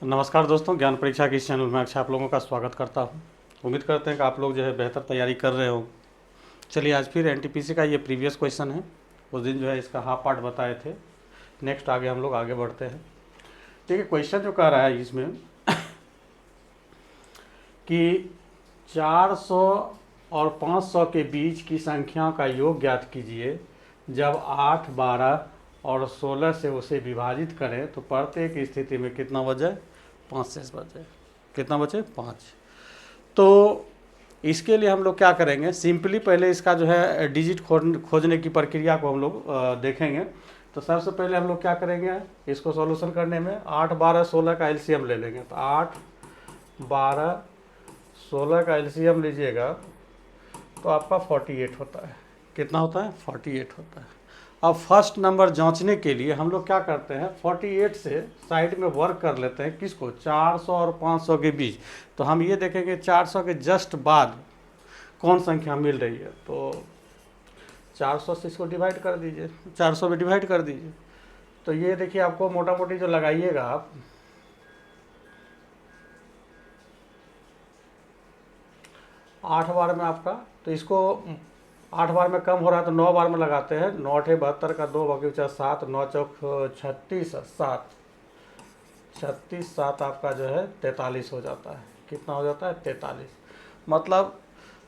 नमस्कार दोस्तों, ज्ञान परीक्षा के इस चैनल में अक्षय आप लोगों का स्वागत करता हूं। उम्मीद करते हैं कि आप लोग जो है बेहतर तैयारी कर रहे हो। चलिए आज फिर एनटीपीसी का ये प्रीवियस क्वेश्चन है। उस दिन जो है इसका हाफ पार्ट बताए थे। नेक्स्ट आगे हम लोग आगे बढ़ते हैं। देखिए क्वेश्चन जो कह रहा है इसमें कि 400 और 500 के बीच की संख्या का योग ज्ञात कीजिए। जब 8, 12 और 16 से उसे विभाजित करें तो प्रत्येक स्थिति में कितना बचे? 5 शेष बचे। कितना बचे? 5। तो इसके लिए हम लोग क्या करेंगे, सिंपली पहले इसका जो है डिजिट खोजने की प्रक्रिया को हम लोग देखेंगे। तो सबसे पहले हम लोग क्या करेंगे, इसको सॉल्यूशन करने में 8, 12, 16 का एलसीएम ले लेंगे। तो 8, 12, 16 का एलसीएम लीजिएगा तो आपका 48 होता है। कितना होता है? 48 होता है। अब फर्स्ट नंबर जांचने के लिए हम लोग क्या करते हैं, 48 से साइड में वर्क कर लेते हैं। किसको? 400 और 500 के बीच। तो हम ये देखेंगे 400 के जस्ट बाद कौन संख्या मिल रही है। तो 400 से इसको डिवाइड कर दीजिए, 400 में डिवाइड कर दीजिए। तो ये देखिए आपको मोटा मोटी जो लगाइएगा आप 8 बार में आपका, तो इसको 8 बार में कम हो रहा है तो 9 बार में लगाते हैं। 9 8 72 का 2 बाकी 7, 9 चौक 36, 7 36, 7 आपका जो है 43 हो जाता है। कितना हो जाता है? 43। मतलब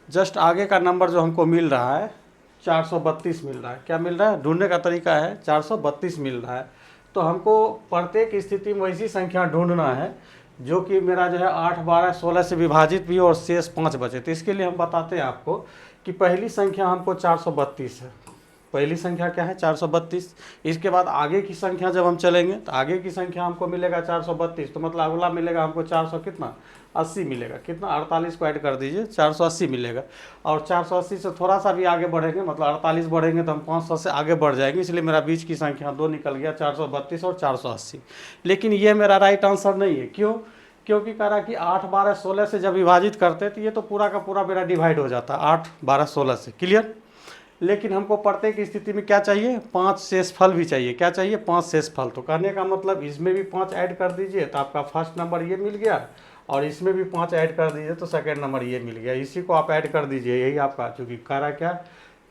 जस्ट आगे का नंबर जो हमको मिल रहा है 432 मिल रहा है। क्या मिल रहा है? ढूंढने का तरीका है 432 मिल रहा है। तो हमको प्रत्येक स्थिति में वैसी संख्या ढूंढना है जो कि मेरा जो है 8, 12, 16 से विभाजित भी और शेष 5 बचे। तो इसके लिए हम बताते हैं आपको कि पहली संख्या हमको 432 है। पहली संख्या क्या है? 432। इसके बाद आगे की संख्या जब हम चलेंगे तो आगे की संख्या हमको मिलेगा 432। तो मतलब अगला मिलेगा हमको 400 कितना? 80 मिलेगा। कितना? 48 को ऐड कर दीजिए, 480 मिलेगा। और 480 से थोड़ा सा भी आगे बढ़ेंगे, मतलब 48 बढ़ेंगे तो हम 500 से आगे बढ़ जाएंगे। इसलिए मेरा बीच की संख्या 2 निकल गया, 432 और 480। लेकिन ये मेरा राइट आंसर नहीं है। क्यों? क्योंकि कह रहा कि 8, 12, 16 से जब विभाजित करते तो ये तो पूरा का पूरा मेरा डिवाइड हो जाता 8, 12, 16 से। क्लियर? लेकिन हमको प्रत्येक स्थिति में क्या चाहिए? 5 शेषफल भी चाहिए। क्या चाहिए? 5 शेषफल। तो कहने का मतलब इसमें भी 5 ऐड कर दीजिए तो आपका फर्स्ट नंबर ये मिल गया, और इसमें भी 5 ऐड कर दीजिए तो सेकेंड नंबर ये मिल गया। इसी को आप ऐड कर दीजिए, यही आपका, चूँकि कह रहा क्या,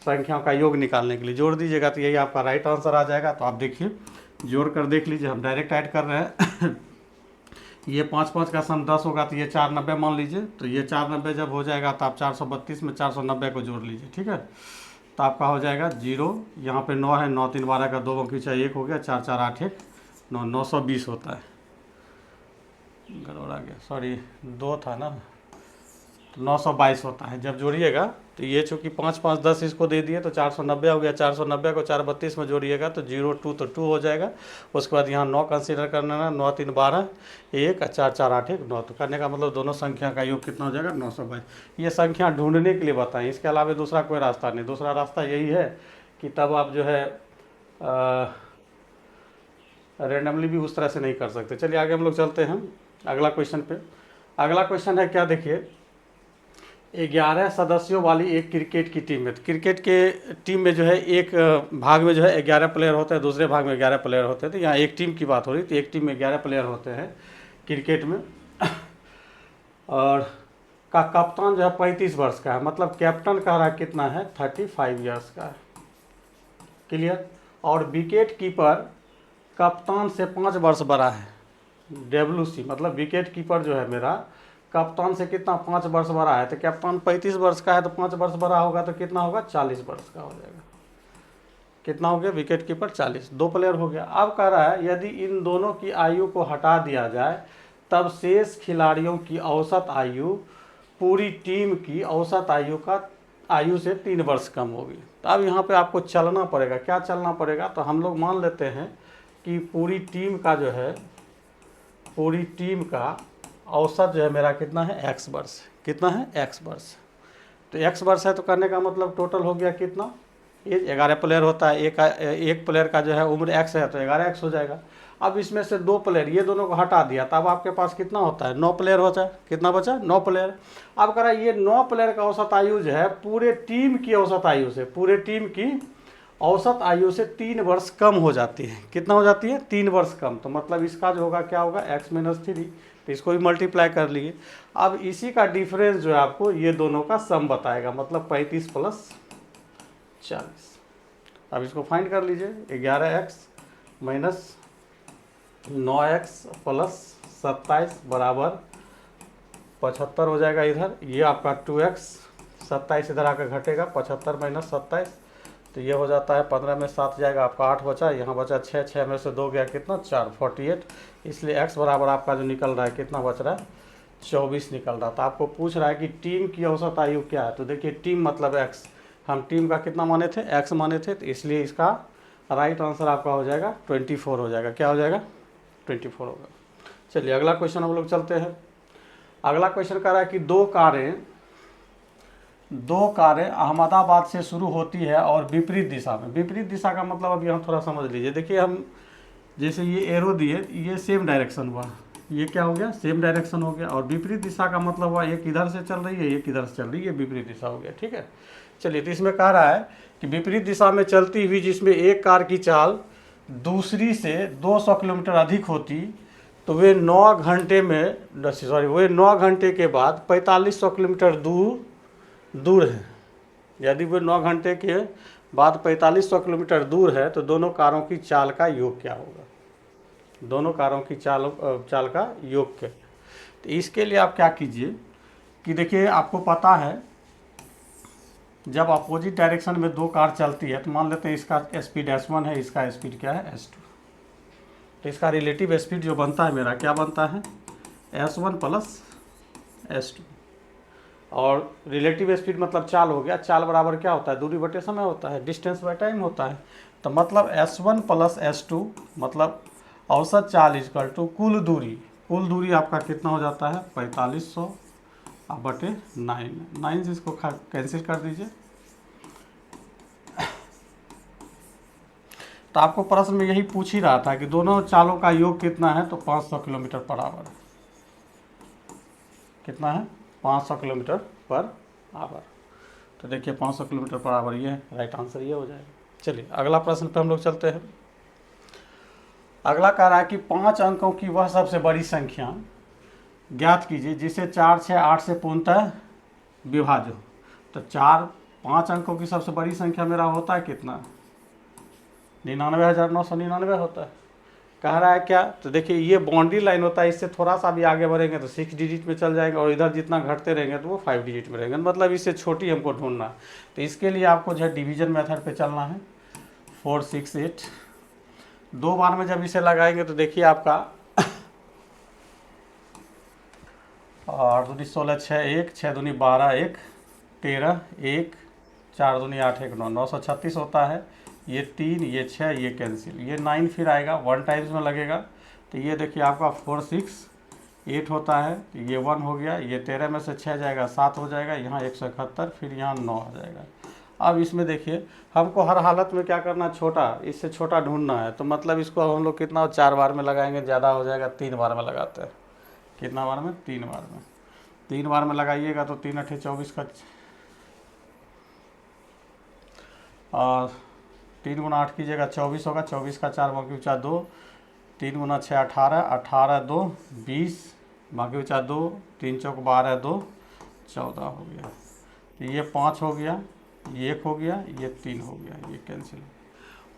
संख्याओं का योग निकालने के लिए जोड़ दीजिएगा तो यही आपका राइट आंसर आ जाएगा। तो आप देखिए जोड़ कर देख लीजिए, हम डायरेक्ट ऐड कर रहे हैं। ये 5 5 का सम 10 होगा तो ये 490 मान लीजिए। तो ये 490 जब हो जाएगा तो आप 432 में 490 को जोड़ लीजिए। ठीक है? तो आपका हो जाएगा 0, यहाँ पे 9 है, 9 3 12 का 2 बाकी 1 हो गया, 4 4 8 1 9, 920 होता है। गड़बड़ आ गया, सॉरी 2 था ना, तो 922 होता है। जब जोड़िएगा तो ये चूँकि 5 5 10 इसको दे दिए तो 490 हो गया। 490 को 432 में जोड़िएगा तो 0 2 तो 2 हो जाएगा। उसके बाद यहाँ 9 कंसीडर करना है, 9 3 12 1 और 4 4 8 1 9। तो करने का मतलब दोनों संख्या का योग कितना हो जाएगा? 922। ये संख्या ढूंढने के लिए बताएं, इसके अलावा दूसरा कोई रास्ता नहीं। दूसरा रास्ता यही है कि तब आप जो है रेंडमली भी उस तरह से नहीं कर सकते। चलिए आगे हम लोग चलते हैं अगला क्वेश्चन पे। अगला क्वेश्चन है क्या, देखिए 11 सदस्यों वाली एक क्रिकेट की टीम है। तो क्रिकेट के टीम में जो है एक भाग में जो है 11 प्लेयर होते हैं, दूसरे भाग में 11 प्लेयर होते हैं। तो यहाँ एक टीम की बात हो रही, तो एक टीम में 11 प्लेयर होते हैं क्रिकेट में। और का कप्तान जो है 35 वर्ष का है, मतलब कैप्टन कह रहा है कितना है? 35 ईयर्स का है। क्लियर? और विकेट कीपर कप्तान से 5 वर्ष बड़ा है। WC मतलब विकेट कीपर जो है मेरा कप्तान से कितना? 5 वर्ष बड़ा है। तो कैप्टन 35 वर्ष का है तो 5 वर्ष बड़ा होगा तो कितना होगा? 40 वर्ष का हो जाएगा। कितना हो गया? Wicket keeper 40। 2 प्लेयर हो गया। अब कह रहा है यदि इन दोनों की आयु को हटा दिया जाए तब शेष खिलाड़ियों की औसत आयु पूरी टीम की औसत आयु से 3 वर्ष कम होगी। तो अब यहाँ पे आपको चलना पड़ेगा। क्या चलना पड़ेगा? तो हम लोग मान लेते हैं कि पूरी टीम का जो है, पूरी टीम का औसत जो है मेरा कितना है? x वर्ष। कितना है? x वर्ष। तो x वर्ष है तो करने का मतलब टोटल हो गया कितना? ये 11 प्लेयर होता है, एक प्लेयर का जो है उम्र x है तो 11x हो जाएगा। अब इसमें से 2 प्लेयर, ये दोनों को हटा दिया तब आपके पास कितना होता है? 9 प्लेयर होता है। कितना बचा? 9 प्लेयर। अब कह रहा है ये 9 प्लेयर का औसत आयु जो है पूरे टीम की औसत आयु से, पूरे टीम की औसत आयु से 3 वर्ष कम हो जाती है। कितना हो जाती है? 3 वर्ष कम। तो मतलब इसका जो होगा क्या होगा? x minus 3। तो इसको भी मल्टीप्लाई कर लिए। अब इसी का डिफरेंस जो है आपको ये दोनों का सम बताएगा, मतलब 35 प्लस 40। अब इसको फाइंड कर लीजिए। 11x माइनस 9x प्लस 27 बराबर 75 हो जाएगा। इधर ये आपका 2x, 27 इधर आकर घटेगा, 75 माइनस 27 तो ये हो जाता है 15 में 7 जाएगा, आपका 8 बचा, यहाँ बचा 6, 6 में से 2 गया कितना? 4, 48। इसलिए x बराबर आपका जो निकल रहा है कितना बच रहा है? 24 निकल रहा था। आपको पूछ रहा है कि टीम की औसत आयु क्या है, तो देखिए टीम मतलब x, हम टीम का कितना माने थे? x माने थे, तो इसलिए इसका राइट आंसर आपका हो जाएगा 24 हो जाएगा। क्या हो जाएगा? 24 होगा। चलिए अगला क्वेश्चन हम लोग चलते हैं। अगला क्वेश्चन कह रहा है कि दो कारें अहमदाबाद से शुरू होती है और विपरीत दिशा में। विपरीत दिशा का मतलब अब यहाँ थोड़ा समझ लीजिए। देखिए हम जैसे ये एरो दिए, ये सेम डायरेक्शन हुआ, ये क्या हो गया? सेम डायरेक्शन हो गया। और विपरीत दिशा का मतलब हुआ एक इधर से चल रही है, एक इधर से चल रही है, विपरीत दिशा हो गया। ठीक है, चलिए तो इसमें कह रहा है कि विपरीत दिशा में चलती हुई जिसमें एक कार की चाल दूसरी से 200 किलोमीटर अधिक होती, तो वे 9 घंटे के बाद 4500 किलोमीटर दूर है। यदि वो 9 घंटे के बाद 4500 किलोमीटर दूर है तो दोनों कारों की चाल का योग क्या होगा? दोनों कारों की चाल का योग क्या? तो इसके लिए आप क्या कीजिए कि देखिए आपको पता है जब अपोजिट डायरेक्शन में दो कार चलती है तो मान लेते हैं इसका स्पीड S1 है, इसका स्पीड क्या है? S2। तो इसका रिलेटिव स्पीड जो बनता है मेरा क्या बनता है? S1 plus S2। और रिलेटिव स्पीड मतलब चाल हो गया। चाल बराबर क्या होता है? दूरी बटे समय होता है, डिस्टेंस बाय टाइम होता है। तो मतलब S1 प्लस S2 मतलब औसत चाल इक्वल टू कुल दूरी आपका कितना हो जाता है? 4500 बटे 9 से इसको कैंसिल कर दीजिए। तो आपको प्रश्न में यही पूछ ही रहा था कि दोनों चालों का योग कितना है, तो 500 किलोमीटर पर आवर। कितना है? 500 किलोमीटर पर आवर। तो देखिए 500 किलोमीटर पर आवर, ये राइट आंसर ये हो जाएगा। चलिए अगला प्रश्न पे हम लोग चलते हैं। अगला कह रहा है कि 5 अंकों की वह सबसे बड़ी संख्या ज्ञात कीजिए जिसे 4, 6, 8 से पूर्णतः विभाज्य हो। तो 5 अंकों की सबसे बड़ी संख्या मेरा होता है कितना? 99,999 होता है। कह रहा है क्या? तो देखिए ये बाउंड्री लाइन होता है, इससे थोड़ा सा भी आगे बढ़ेंगे तो 6 डिजिट में चल जाएंगे और इधर जितना घटते रहेंगे तो वो 5 डिजिट में रहेंगे। मतलब इससे छोटी हमको ढूंढना है। तो इसके लिए आपको जो है डिवीजन मेथड पे चलना है। 4, 6, 8 दो बार में जब इसे लगाएंगे तो देखिए आपका 8 दूनी 16, 6, 1, 6 दूनी 12, 1, 13, 1, 4 दूनी 8, 1, 9, 936 होता है। ये 3, ये 6, ये कैंसिल, ये 9 फिर आएगा 1 टाइम्स में लगेगा। तो ये देखिए आपका 4, 6, 8 होता है। तो ये 1 हो गया, ये 13 में से 6 जाएगा 7 हो जाएगा, यहाँ 171, फिर यहाँ 9 आ जाएगा। अब इसमें देखिए हमको हर हालत में क्या करना? छोटा, इससे छोटा ढूंढना है। तो मतलब इसको अब हम लोग कितना 4 बार में लगाएंगे? ज़्यादा हो जाएगा, 3 बार में लगाते हैं। कितना बार में? 3 बार में। 3 बार में लगाइएगा तो 3 8 24 का, और 3 गुना 8 कीजिएगा 24 होगा, 24 का 4 बाकी बचा 2, 3 गुना 6 18, 18 2 20, बाकी बचा 2, 3 चौक 12, 2 14 हो गया। तो ये 5 हो गया, ये 1 हो गया, ये 3 हो गया, ये कैंसिल।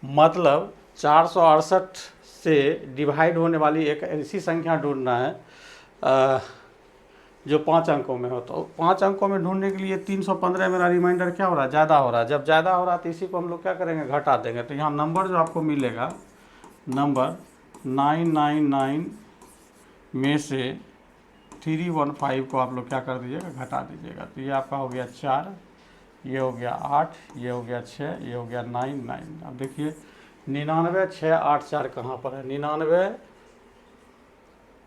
मतलब 468 से डिवाइड होने वाली एक ऐसी संख्या ढूंढना है जो 5 अंकों में हो। तो 5 अंकों में ढूंढने के लिए 315 मेरा रिमाइंडर क्या हो रहा है? ज़्यादा हो रहा है। जब ज़्यादा हो रहा है तो इसी को हम लोग क्या करेंगे? घटा देंगे। तो यहाँ नंबर जो आपको मिलेगा, नंबर 999 में से 315 को आप लोग क्या कर दीजिएगा? घटा दीजिएगा। तो ये आपका हो गया 4, ये हो गया 8, ये हो गया 6, ये हो गया 9, 9। अब देखिए 99 6 8 4 कहाँ पर है? 99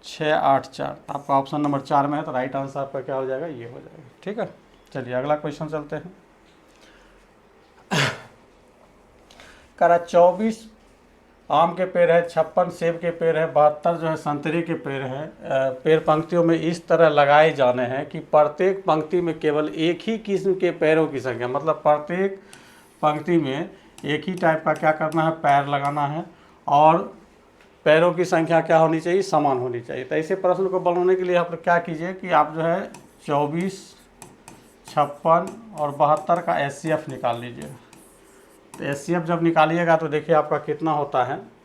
6 8 4। आपका ऑप्शन नंबर 4 में है, तो राइट आंसर आपका क्या हो जाएगा? ये हो जाएगा। ठीक है, चलिए अगला क्वेश्चन चलते हैं। कह रहा 24 आम के पेड़ है, 56 सेब के पेड़ है, 72 जो है संतरे के पेड़ है। पेड़ पंक्तियों में इस तरह लगाए जाने हैं कि प्रत्येक पंक्ति में केवल एक ही किस्म के पेड़ों की संख्या, मतलब प्रत्येक पंक्ति में एक ही टाइप का क्या करना है, पैर लगाना है, और पैरों की संख्या क्या होनी चाहिए, समान होनी चाहिए। तो ऐसे प्रश्न को बनाने के लिए आप लोग क्या कीजिए कि आप जो है 24, 56 और 72 का HCF निकाल लीजिए। तो HCF जब निकालिएगा तो देखिए आपका कितना होता है।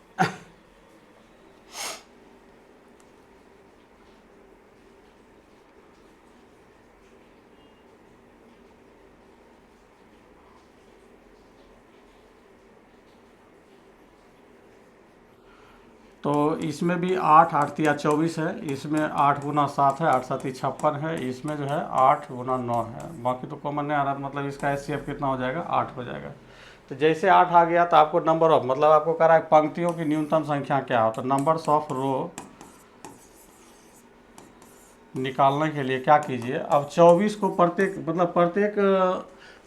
तो इसमें भी 8 8 तिया 24 है, इसमें 8 गुना 7 है, 8 7 56 है, इसमें जो है 8 गुना 9 है, बाकी तो कॉमन नहीं आ रहा, मतलब इसका HCF कितना हो जाएगा, 8 हो जाएगा। तो जैसे 8 आ गया तो आपको नंबर ऑफ, मतलब आपको कह रहा है पंक्तियों की न्यूनतम संख्या क्या हो, तो नंबर्स ऑफ रो निकालने के लिए क्या कीजिए, अब 24 को प्रत्येक, मतलब प्रत्येक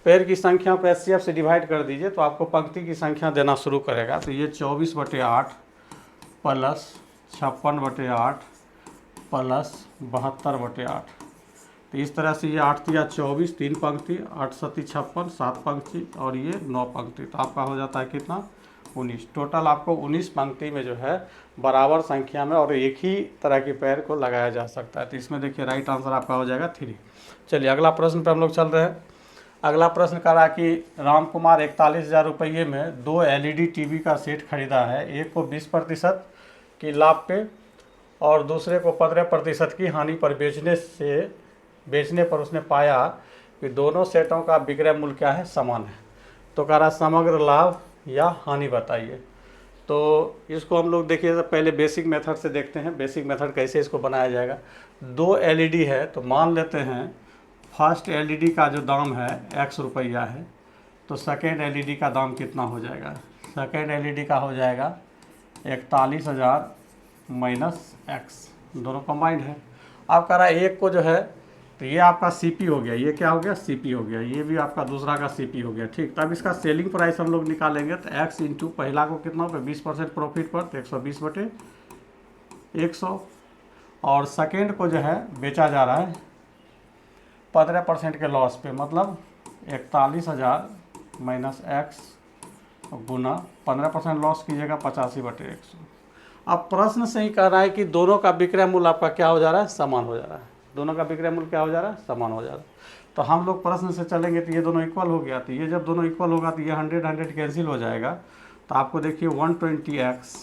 पैर की संख्या को HCF से डिवाइड कर दीजिए, तो आपको पंक्ति की संख्या देना शुरू करेगा। तो ये 24/8 प्लस 56/8 प्लस 72/8। तो इस तरह से ये 8 तिया 24, 3 पंक्ति, 8 सती 56, 7 पंक्ति, और ये 9 पंक्ति। तो आपका हो जाता है कितना, 19। टोटल आपको 19 पंक्ति में जो है बराबर संख्या में और एक ही तरह के पैर को लगाया जा सकता है। तो इसमें देखिए राइट आंसर आपका हो जाएगा 3। चलिए अगला प्रश्न पर हम लोग चल रहे हैं। अगला प्रश्न कह रहा कि राम कुमार 41,000 रुपये में 2 LED टीवी का सेट खरीदा है, एक को 20% की लाभ पे और दूसरे को 15% की हानि पर बेचने पर उसने पाया कि दोनों सेटों का विक्रय मूल्य क्या है, समान है। तो कह रहा समग्र लाभ या हानि बताइए। तो इसको हम लोग देखिए पहले बेसिक मेथड से देखते हैं, बेसिक मेथड कैसे इसको बनाया जाएगा। 2 LED है, तो मान लेते हैं फर्स्ट LED का जो दाम है X रुपया है, तो सेकेंड LED का दाम कितना हो जाएगा, सेकेंड LED का हो जाएगा 41,000 माइनस X, दोनों कंबाइंड है। आप कह रहा है एक को जो है, तो ये आपका CP हो गया, ये क्या हो गया, CP हो गया, ये भी आपका दूसरा का CP हो गया, ठीक। तब इसका सेलिंग प्राइस हम लोग निकालेंगे, तो X इंटू पहला को कितना पे 20% प्रॉफिट पर, तो 120/100, और सेकेंड को जो है बेचा जा रहा है 15% के लॉस पे, मतलब 41,000 माइनस X गुना 15% लॉस कीजिएगा 85/100। अब प्रश्न से ही कह रहा है कि दोनों का विक्रय मूल्य आपका क्या हो जा रहा है, समान हो जा रहा है, दोनों का विक्रय मूल्य क्या हो जा रहा है, समान हो जा रहा है। तो हम लोग प्रश्न से चलेंगे तो ये दोनों इक्वल हो गया, तो ये जब दोनों इक्वल होगा तो ये 100 कैंसिल हो जाएगा। तो आपको देखिए 120X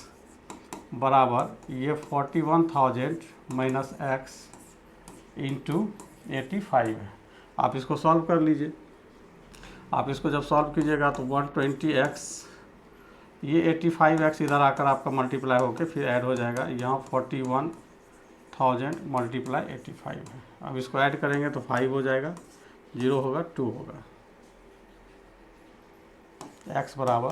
बराबर ये 41,000 माइनस X इंटू 85 है। आप इसको सॉल्व कर लीजिए। आप इसको जब सॉल्व कीजिएगा तो 120X, ये 85X इधर आकर आपका मल्टीप्लाई होकर फिर ऐड हो जाएगा, यहाँ 41,000 मल्टीप्लाई 85 है। अब इसको ऐड करेंगे तो 5 हो जाएगा, 0 होगा 2 होगा, X बराबर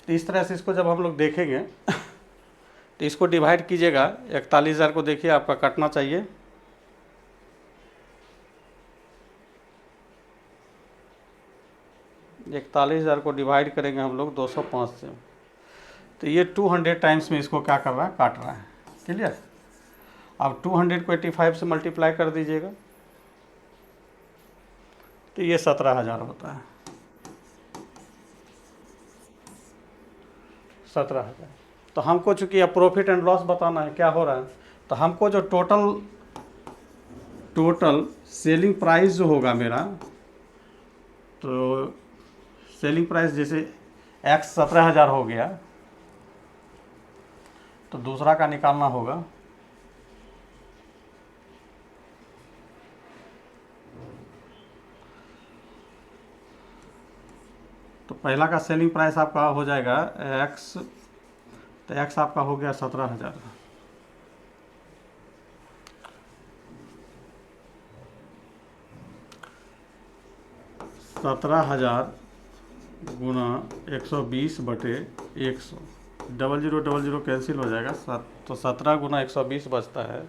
तो इस तरह से इसको जब हम लोग देखेंगे तो इसको डिवाइड कीजिएगा, 41,000 को देखिए आपका कटना चाहिए, ये 41,000 को डिवाइड करेंगे हम लोग 205 से, तो ये 200 टाइम्स में इसको क्या कर रहा है, काट रहा है, क्लियर। अब 200 को 85 से मल्टीप्लाई कर दीजिएगा तो ये 17,000 होता है, 17,000। तो हमको चूंकि अब प्रॉफिट एंड लॉस बताना है क्या हो रहा है, तो हमको जो टोटल सेलिंग प्राइस जो होगा मेरा, तो सेलिंग प्राइस जैसे X 17,000 हो गया, तो दूसरा का निकालना होगा, तो पहला का सेलिंग प्राइस आपका हो जाएगा X, तो X आपका हो गया 17,000, 17,000 गुना 120/100, 0000 कैंसिल हो जाएगा, तो 17 गुना 120 बचता है।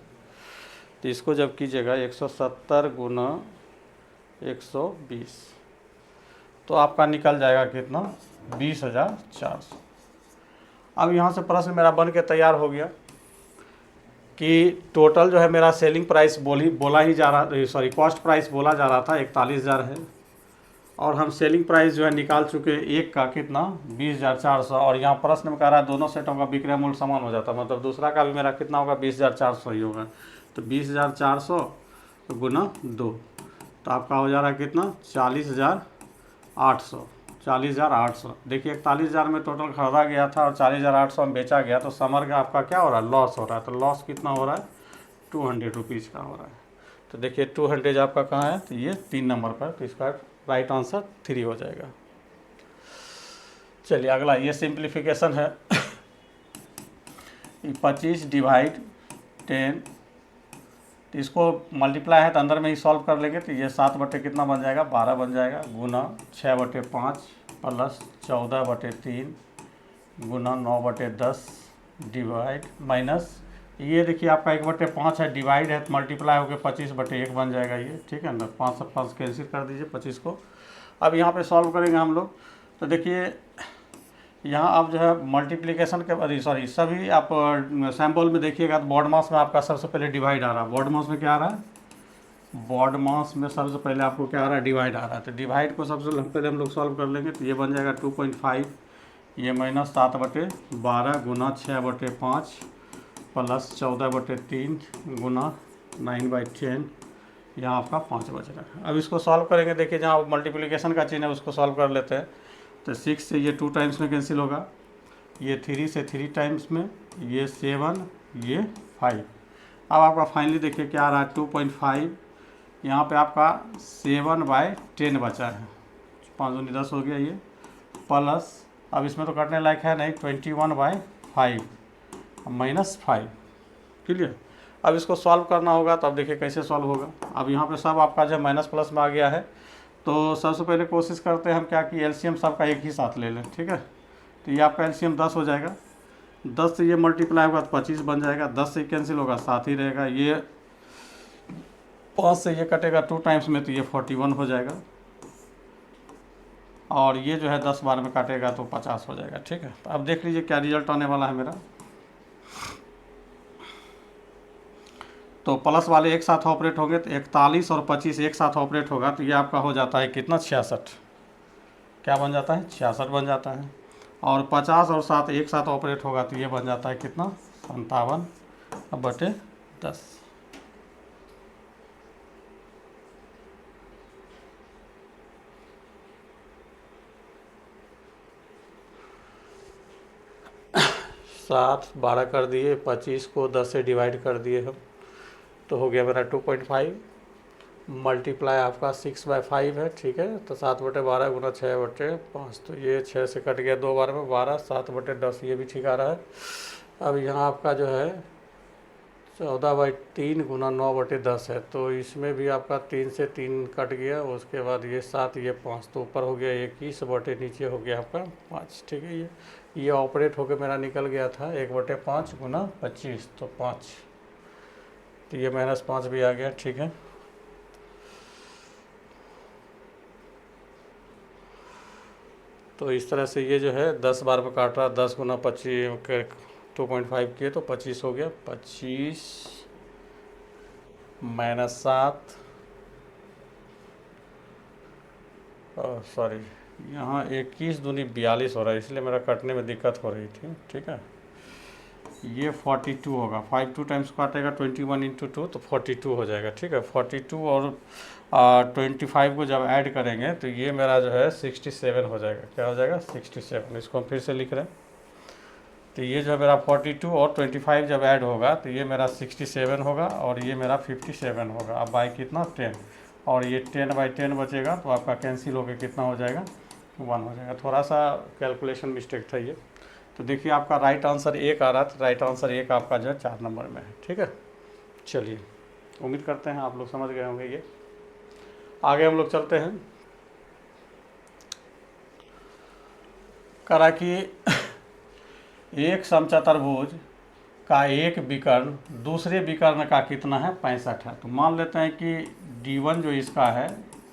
तो इसको जब कीजिएगा 170 गुना 120, तो आपका निकल जाएगा कितना, 20,400। अब यहाँ से प्रश्न मेरा बन के तैयार हो गया कि टोटल जो है मेरा सेलिंग प्राइस बोला ही जा रहा, सॉरी कॉस्ट प्राइस बोला जा रहा था 41,000 है, और हम सेलिंग प्राइस जो है निकाल चुके एक का कितना 20,400, और यहाँ प्रश्न में कह रहा है दोनों सेटों का विक्रय मूल्य समान हो जाता, मतलब दूसरा का भी मेरा कितना होगा 20,400 ही होगा। तो 20,400 गुना 2, तो आपका हो जा रहा है कितना 40,800। 40,800 देखिए 41,000 में टोटल खरीदा गया था और 40,800 में बेचा गया, तो समर का आपका क्या हो रहा है लॉस हो रहा है। तो लॉस कितना हो रहा है 200 रुपीज़ का हो रहा है। तो देखिए 200 आपका कहाँ है, तो ये 3 नंबर पर, तो इसका राइट आंसर 3 हो जाएगा। चलिए अगला ये सिंप्लीफिकेशन है 25 डिवाइड 10, तो इसको मल्टीप्लाई है तो अंदर में ही सॉल्व कर लेंगे, तो ये 7 बटे कितना बन जाएगा 12 बन जाएगा, गुना 6 बटे 5 प्लस 14 बटे 3 गुना 9 बटे 10 डिवाइड माइनस ये देखिए आपका 1 बटे 5 है, डिवाइड है तो मल्टीप्लाई होकर 25 बटे 1 बन जाएगा ये, ठीक है ना। 5 से 5 कैंसिल कर दीजिए 25 को। अब यहाँ पे सॉल्व करेंगे हम लोग, तो देखिए यहाँ आप जो है मल्टीप्लिकेशन के सॉरी सभी आप सैम्पल में देखिएगा तो बॉड मास में आपका सबसे पहले डिवाइड आ रहा है। बॉड मास में क्या आ रहा है, बॉड मास में सबसे पहले आपको क्या आ रहा है डिवाइड आ रहा है। तो डिवाइड को सबसे पहले हम लोग सॉल्व कर लेंगे, तो ये बन जाएगा 2.5, ये माइनस 7 बटे 12 गुना 6 बटे 5 प्लस 14 बटे 3 गुना 9/10, यहाँ आपका 5 बच रहा है। अब इसको सॉल्व करेंगे, देखिए जहाँ मल्टीप्लिकेशन का चिन्ह है उसको सॉल्व कर लेते हैं। तो 6 से ये 2 टाइम्स में कैंसिल होगा, ये 3 से 3 टाइम्स में, ये 7 ये 5। अब आपका फाइनली देखिए क्या आ रहा है 2.5, यहाँ पे आपका 7/10 बचा है, 5 दूनी 10 हो गया ये, प्लस अब इसमें तो कटने लायक है नहीं 21/5 माइनस 5, क्लियर। अब इसको सॉल्व करना होगा, तो अब देखिए कैसे सॉल्व होगा। अब यहाँ पे सब आपका जो माइनस प्लस में आ गया है, तो सबसे पहले कोशिश करते हैं हम क्या कि एलसीएम सबका एक ही साथ ले लें, ठीक है। तो ये आपका एलसीएम 10 हो जाएगा, 10 से ये मल्टीप्लाई होगा तो 25 बन जाएगा, 10 से कैंसिल होगा 7 ही रहेगा, ये 5 से ये कटेगा 2 टाइम्स में तो ये 41 हो जाएगा, और ये जो है 10 बार में काटेगा तो 50 हो जाएगा, ठीक है। तो अब देख लीजिए क्या रिजल्ट आने वाला है मेरा। तो प्लस वाले एक साथ ऑपरेट होंगे तो 41 और 25 एक साथ ऑपरेट होगा, तो ये आपका हो जाता है कितना 66, क्या बन जाता है 66 बन जाता है। और 50 और 7 एक साथ ऑपरेट होगा तो ये बन जाता है कितना 57/10। सात 12 कर दिए, 25 को 10 से डिवाइड कर दिए हम, तो हो गया मेरा 2.5 मल्टीप्लाई आपका 6/5 है, ठीक है। तो 7/12 गुना 6/5, तो ये 6 से कट गया 2 बार में 12, 7/10 ये भी ठीक आ रहा है। अब यहाँ आपका जो है 14/3 गुना 9/10 है, तो इसमें भी आपका 3 से 3 कट गया, उसके बाद ये 7 ये 5, तो ऊपर हो गया 21 बटे नीचे हो गया आपका 5, ठीक है। ये ऑपरेट होकर मेरा निकल गया था 1/5 गुना 25, तो 5, तो ये -5 भी आ गया, ठीक है। तो इस तरह से ये जो है 10 बार में काट रहा, 10 गुना 25 2.5 किए तो 25 हो गया, 25 -7 सॉरी यहाँ 21 दूनी 42 हो रहा है, इसलिए मेरा कटने में दिक्कत हो रही थी, ठीक है। ये 42 होगा, 5 2 टाइम्स काटेगा 21 × 2 तो 42 हो जाएगा, ठीक है। 42 और 25 को जब ऐड करेंगे तो ये मेरा जो है 67 हो जाएगा, क्या हो जाएगा 67। इसको हम फिर से लिख रहे हैं, तो ये जो मेरा 42 और 25 जब ऐड होगा तो ये मेरा 67 होगा और ये मेरा 57 होगा। अब बाई कितना 10, और ये 10/10 बचेगा, तो आपका कैंसिल होकर कितना हो जाएगा 1 हो जाएगा। थोड़ा सा कैलकुलेशन मिस्टेक था ये। तो देखिए आपका राइट आंसर 1 आ रहा था, राइट आंसर 1 आपका जो है 4 नंबर में है, ठीक है। चलिए उम्मीद करते हैं आप लोग समझ गए होंगे। ये आगे हम लोग चलते हैं। करा कि एक समचतुर्भुज का एक विकर्ण दूसरे विकर्ण का कितना है 65 है। तो मान लेते हैं कि D1 जो इसका है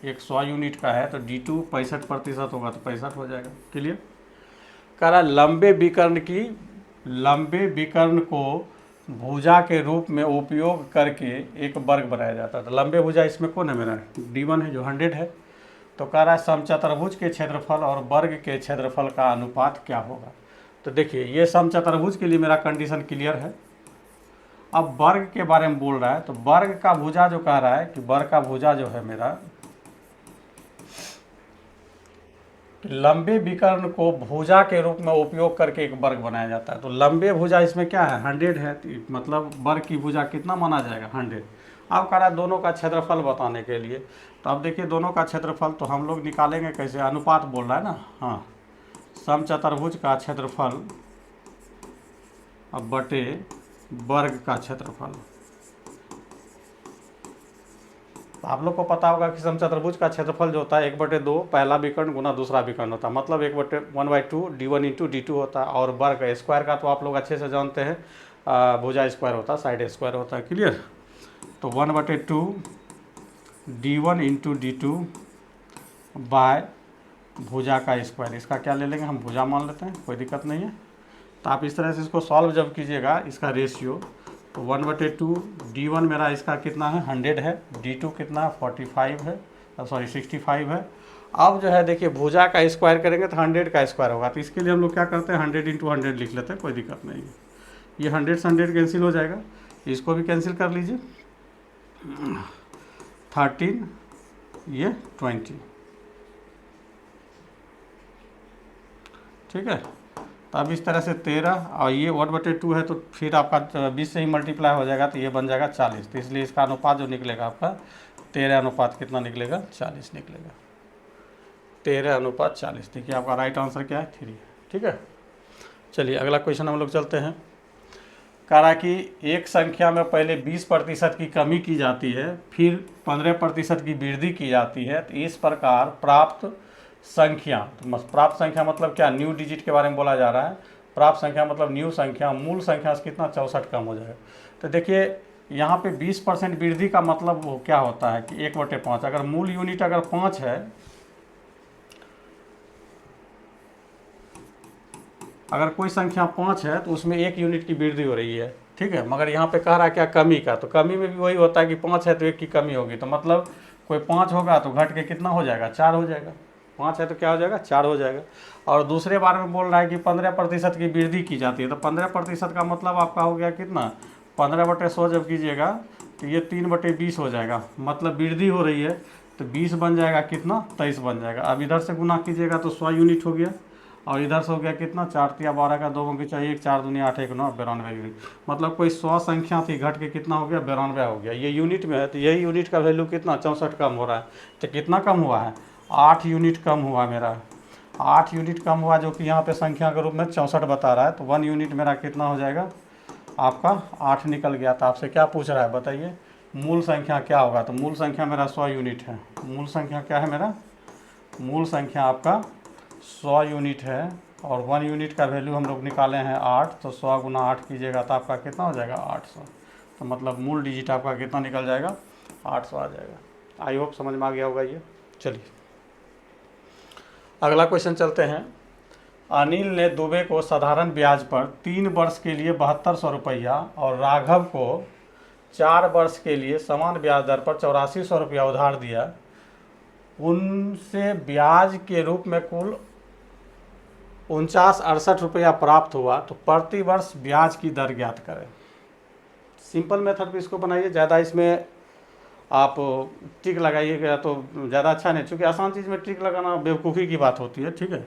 100 यूनिट का है, तो D2 65% होगा, तो 65 हो जाएगा, क्लियर। कह रहा लंबे विकर्ण को भुजा के रूप में उपयोग करके एक वर्ग बनाया जाता है। तो लंबे भुजा इसमें कौन है मेरा, D1 है जो 100 है। तो कह रहा है समचतुर्भुज के क्षेत्रफल और वर्ग के क्षेत्रफल का अनुपात क्या होगा। तो देखिए ये समचतुर्भुज के लिए मेरा कंडीशन क्लियर है। अब वर्ग के बारे में बोल रहा है, तो वर्ग का भुजा जो कह रहा है कि वर्ग का भुजा जो है मेरा, लंबे विकर्ण को भुजा के रूप में उपयोग करके एक वर्ग बनाया जाता है। तो लंबे भुजा इसमें क्या है, 100 है, तो मतलब वर्ग की भुजा कितना माना जाएगा, 100। अब कह रहा है दोनों का क्षेत्रफल बताने के लिए, तो अब देखिए दोनों का क्षेत्रफल तो हम लोग निकालेंगे कैसे, अनुपात बोल रहा है ना। हाँ, समचतुर्भुज का क्षेत्रफल अब बटे वर्ग का क्षेत्रफल। तो आप लोग को पता होगा कि समचतुर्भुज का क्षेत्रफल जो होता है 1/2 पहला विकर्ण गुना दूसरा विकर्ण होता है, मतलब 1/2 D1 इंटू D2 होता है। और वर्ग स्क्वायर का तो आप लोग अच्छे से जानते हैं, भुजा स्क्वायर होता है, साइड स्क्वायर होता है, क्लियर। तो 1/2 D1 इंटू D2 बाय भुजा का स्क्वायर, इसका क्या ले लेंगे हम, भुजा मान लेते हैं, कोई दिक्कत नहीं है। तो आप इस तरह से इसको सॉल्व जब कीजिएगा इसका रेशियो, तो 1/2 D1 मेरा इसका कितना है, 100 है, D2 कितना है, 45 है, सॉरी 65 है। अब जो है देखिए भुजा का स्क्वायर करेंगे तो 100 का स्क्वायर होगा, तो इसके लिए हम लोग क्या करते हैं, 100 इंटू 100 लिख लेते हैं, कोई दिक्कत नहीं है। ये 100 से 100 कैंसिल हो जाएगा, इसको भी कैंसिल कर लीजिए, 13 ये 20, ठीक है। तो अब इस तरह से 13 और ये 1/2 है, तो फिर आपका 20 से ही मल्टीप्लाई हो जाएगा, तो ये बन जाएगा 40। तो इसलिए इसका अनुपात जो निकलेगा आपका 13 अनुपात कितना निकलेगा, 40 निकलेगा, 13 अनुपात 40। देखिए आपका राइट आंसर क्या है, 3, ठीक है। चलिए अगला क्वेश्चन हम लोग चलते हैं। कह रहा कि एक संख्या में पहले 20% की कमी की जाती है, फिर 15% की वृद्धि की जाती है, तो इस प्रकार प्राप्त संख्या, तो प्राप्त संख्या मतलब क्या, न्यू डिजिट के बारे में बोला जा रहा है। प्राप्त संख्या मतलब न्यू संख्या मूल संख्या से कितना, 64 कम हो जाएगा। तो देखिए यहाँ पे 20% वृद्धि का मतलब वो क्या होता है कि 1/5, अगर मूल यूनिट अगर 5 है, अगर कोई संख्या 5 है तो उसमें 1 यूनिट की वृद्धि हो रही है, ठीक है। मगर यहाँ पे कह रहा है क्या, कमी का, तो कमी में भी वही होता है कि 5 है तो 1 की कमी होगी, तो मतलब कोई 5 होगा तो घट के कितना हो जाएगा, 4 हो जाएगा। 5 है तो क्या हो जाएगा, 4 हो जाएगा। और दूसरे बार में बोल रहा है कि 15% की वृद्धि की जाती है, तो 15% का मतलब आपका हो गया कितना, 15/100 जब कीजिएगा तो ये 3/20 हो जाएगा, मतलब वृद्धि हो रही है, तो 20 बन जाएगा कितना, 23 बन जाएगा। अब इधर से गुना कीजिएगा तो 100 यूनिट हो गया, और इधर से हो गया कितना, 4 × 12 का 2 अंक चाहिए, 4 दूनी 8 1 9 92 यूनिट। मतलब कोई 100 संख्या थी, घट के कितना हो गया, 92 हो गया। ये यूनिट में है, तो यही यूनिट का वैल्यू कितना, 64 कम हो रहा है। तो कितना कम हुआ है, 8 यूनिट कम हुआ मेरा, 8 यूनिट कम हुआ, जो कि यहाँ पे संख्या के रूप में 64 बता रहा है। तो 1 यूनिट मेरा कितना हो जाएगा, आपका 8 निकल गया। तो आपसे क्या पूछ रहा है बताइए, मूल संख्या क्या होगा। तो मूल संख्या मेरा 100 यूनिट है। मूल संख्या क्या है मेरा, मूल संख्या आपका 100 यूनिट है, और 1 यूनिट का वैल्यू हम लोग निकाले हैं 8, तो 100 × 8 कीजिएगा तो आपका कितना हो जाएगा, 800। तो मतलब मूल डिजिट आपका कितना निकल जाएगा, 800 आ जाएगा। आई होप समझ में आ गया होगा ये। चलिए अगला क्वेश्चन चलते हैं। अनिल ने दुबे को साधारण ब्याज पर 3 वर्ष के लिए 7200 रुपया और राघव को 4 वर्ष के लिए समान ब्याज दर पर 8400 रुपया उधार दिया। उनसे ब्याज के रूप में कुल 4968 रुपया प्राप्त हुआ, तो प्रति वर्ष ब्याज की दर ज्ञात करें। सिंपल मेथड पे इसको बनाइए, ज़्यादा इसमें आप ट्रिक लगाइएगा तो ज़्यादा अच्छा नहीं, क्योंकि आसान चीज़ में ट्रिक लगाना बेवकूफ़ी की बात होती है, ठीक है।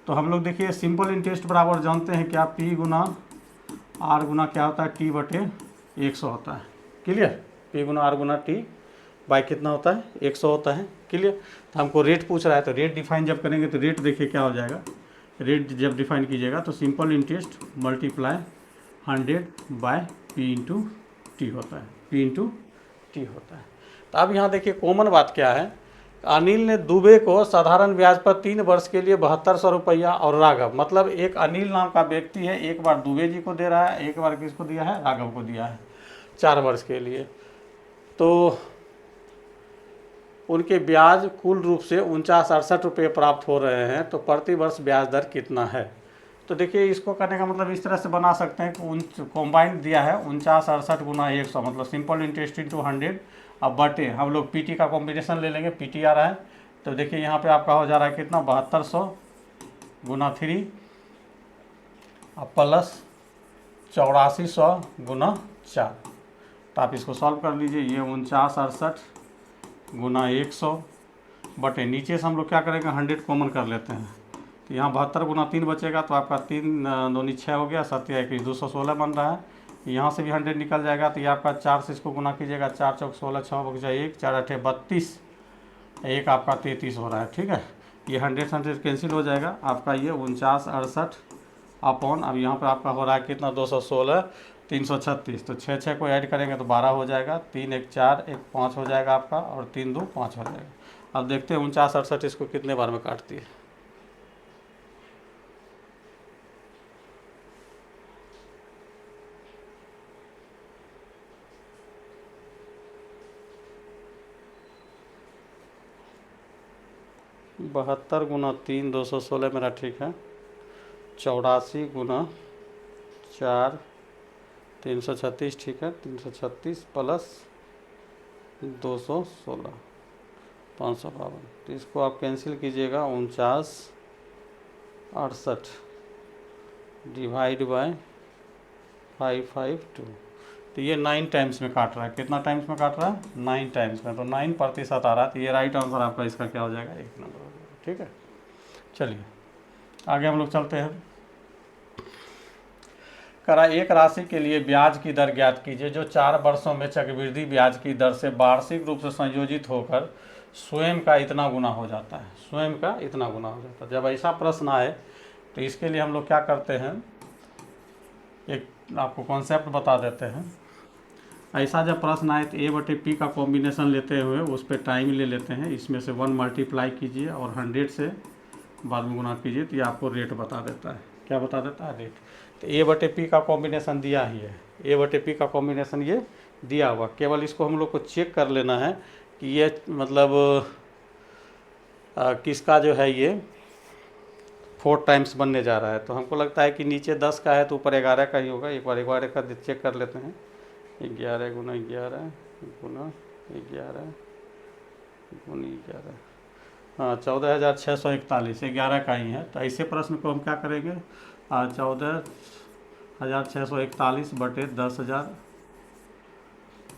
तो हम लोग देखिए सिंपल इंटरेस्ट बराबर जानते हैं क्या, P × R गुना क्या होता है, T/100 होता है, clear. P × R × T by कितना होता है, 100 होता है, क्लियर। तो हमको रेट पूछ रहा है, तो रेट डिफाइन जब करेंगे तो रेट देखिए क्या हो जाएगा। रेट जब डिफाइन कीजिएगा तो simple interest multiply 100/P × T होता है, P × T होता है। तो अब यहाँ देखिए कॉमन बात क्या है, अनिल ने दुबे को साधारण ब्याज पर 3 वर्ष के लिए 7200 रुपया, और राघव मतलब एक अनिल नाम का व्यक्ति है, एक बार दुबे जी को दे रहा है, एक बार किसको दिया है, राघव को दिया है 4 वर्ष के लिए। तो उनके ब्याज कुल रूप से 4968 रुपये प्राप्त हो रहे हैं, तो प्रति वर्ष ब्याज दर कितना है। तो देखिए इसको करने का मतलब इस तरह से बना सकते हैं कि कॉम्बाइंड दिया है 49 68 गुना 100, मतलब सिंपल इंटरेस्ट इंटू 100। अब बटे हम लोग पीटी का कॉम्बिनेशन ले लेंगे, पीटी आ रहा है तो देखिए यहाँ पे आपका हो जा रहा है कितना 7200 गुना 3 अब प्लस 8400 गुना 4। तो आप इसको सॉल्व कर लीजिए, ये 49 68 गुना 100 बटे नीचे से हम लोग क्या करेंगे 100 कॉमन कर लेते हैं, तो यहाँ 72 गुना 3 बचेगा तो आपका 3 दूनी 6 हो गया, 7 या 21 216 बन रहा है। यहाँ से भी 100 निकल जाएगा तो ये आपका 4 से इसको गुना कीजिएगा, 4 चौक 16 6 बचा 1 4 8 32 एक आपका 33 हो रहा है। ठीक है, ये 100 कैंसिल हो जाएगा, आपका ये 49 68 अपॉन अब यहाँ पर आपका हो रहा है कितना 216 336, तो 6 6 को ऐड करेंगे तो 12 हो जाएगा, 3 1 4 1 5 हो जाएगा आपका और 3 2 5 हो जाएगा। अब देखते हैं 49 68 इसको कितने बार में काटती है। बहत्तर गुना 3 216 मेरा ठीक है, 84 गुना 4 336 ठीक है, 336 प्लस 216 552, तो इसको आप कैंसिल कीजिएगा 49 68 डिवाइड बाय 552, तो ये 9 टाइम्स में काट रहा है। कितना टाइम्स में काट रहा है 9 टाइम्स में, तो 9% आ रहा है, तो ये राइट आंसर आपका इसका क्या हो जाएगा 1 नंबर हो जाएगा। ठीक है, चलिए आगे हम लोग चलते हैं। करा एक राशि के लिए ब्याज की दर ज्ञात कीजिए जो 4 वर्षों में चक्रवृद्धि ब्याज की दर से वार्षिक रूप से संयोजित होकर स्वयं का इतना गुना हो जाता है, स्वयं का इतना गुना हो जाता है। जब ऐसा प्रश्न आए तो इसके लिए हम लोग क्या करते हैं, एक आपको कॉन्सेप्ट बता देते हैं। ऐसा जब प्रश्न आए तो A/P का कॉम्बिनेशन लेते हुए उस पर टाइम ले लेते हैं, इसमें से 1 मल्टीप्लाई कीजिए और 100 से बाद में गुना कीजिए, तो ये आपको रेट बता देता है। क्या बता देता है? रेट। तो A/P का कॉम्बिनेशन दिया ही है, A/P का कॉम्बिनेशन ये दिया हुआ, केवल इसको हम लोग को चेक कर लेना है कि ये मतलब किसका जो है ये 4 टाइम्स बनने जा रहा है। तो हमको लगता है कि नीचे 10 का है तो ऊपर 11 का ही होगा। एक बार 11 का चेक कर लेते हैं, 11 गुना 11 गुना 11 गुना 11, हाँ 14,641, 11 का ही है। तो ऐसे प्रश्न को हम क्या करेंगे 14,641 बटे 10,000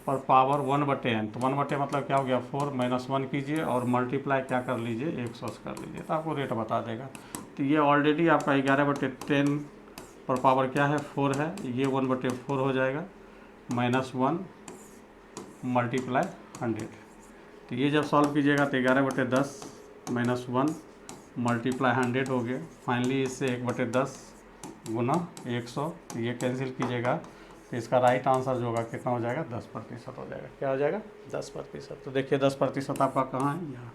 पर पावर 1/n, तो 1/, मतलब क्या हो गया 4 -1 कीजिए और मल्टीप्लाई क्या कर लीजिए 100 से कर लीजिए, तो आपको रेट बता देगा। तो ये ऑलरेडी आपका 11/10 पर पावर क्या है 4 है, ये 1/4 हो जाएगा, -1 मल्टीप्लाई 100। तो ये जब सॉल्व कीजिएगा तो 11/10 -1 मल्टीप्लाई 100 हो गया। फाइनली इससे 1/10 गुना 100, तो ये कैंसिल कीजिएगा तो इसका राइट आंसर जो होगा कितना हो जाएगा 10% हो जाएगा। क्या हो जाएगा 10%। तो देखिए 10% आपका कहाँ है, यहाँ।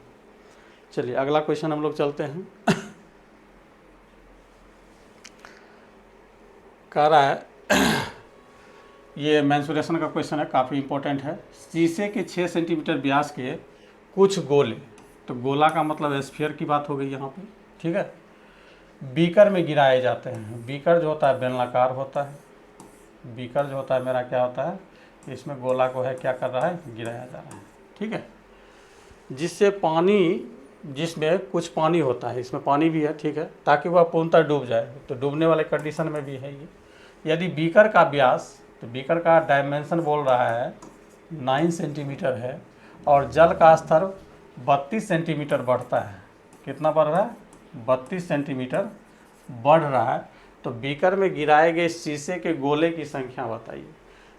चलिए अगला क्वेश्चन हम लोग चलते हैं। कह रहा है ये मेंसुरेशन का क्वेश्चन है, काफ़ी इंपॉर्टेंट है। शीशे के 6 सेंटीमीटर व्यास के कुछ गोले, तो गोला का मतलब स्फीयर की बात हो गई यहाँ पे, ठीक है, बीकर में गिराए जाते हैं। बीकर जो होता है बेलनाकार होता है, बीकर जो होता है मेरा क्या होता है, इसमें गोला को है क्या कर रहा है गिराया जा रहा है, ठीक है, जिससे पानी, जिसमें कुछ पानी होता है, इसमें पानी भी है, ठीक है, ताकि वह पूर्णतः डूब जाए। तो डूबने वाले कंडीशन में भी है ये। यदि बीकर का व्यास, तो बीकर का डायमेंशन बोल रहा है 9 सेंटीमीटर है और जल का स्तर 32 सेंटीमीटर बढ़ता है। कितना बढ़ रहा है 32 सेंटीमीटर बढ़ रहा है। तो बीकर में गिराए गए शीशे के गोले की संख्या बताइए।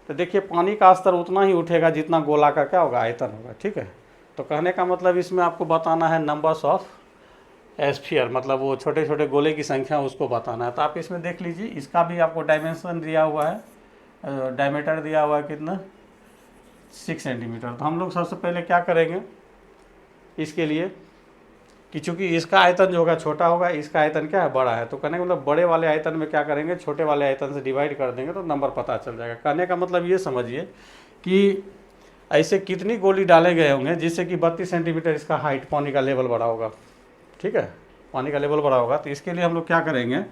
तो देखिए पानी का स्तर उतना ही उठेगा जितना गोला का क्या होगा आयतन होगा, ठीक है। तो कहने का मतलब इसमें आपको बताना है नंबर्स ऑफ एस्फीयर, मतलब वो छोटे छोटे गोले की संख्या उसको बताना है। तो आप इसमें देख लीजिए, इसका भी आपको डायमेंशन दिया हुआ है, डायमीटर दिया हुआ है कितना 6 सेंटीमीटर। तो हम लोग सबसे पहले क्या करेंगे इसके लिए कि चूँकि इसका आयतन जो होगा छोटा होगा, इसका आयतन क्या है बड़ा है, तो कहने का मतलब बड़े वाले आयतन में क्या करेंगे छोटे वाले आयतन से डिवाइड कर देंगे तो नंबर पता चल जाएगा। कहने का मतलब ये समझिए कि ऐसे कितनी गोली डाले गए होंगे जिससे कि 32 सेंटीमीटर इसका हाइट, पानी का लेवल बड़ा होगा, ठीक है, पानी का लेवल बड़ा होगा। तो इसके लिए हम लोग क्या करेंगे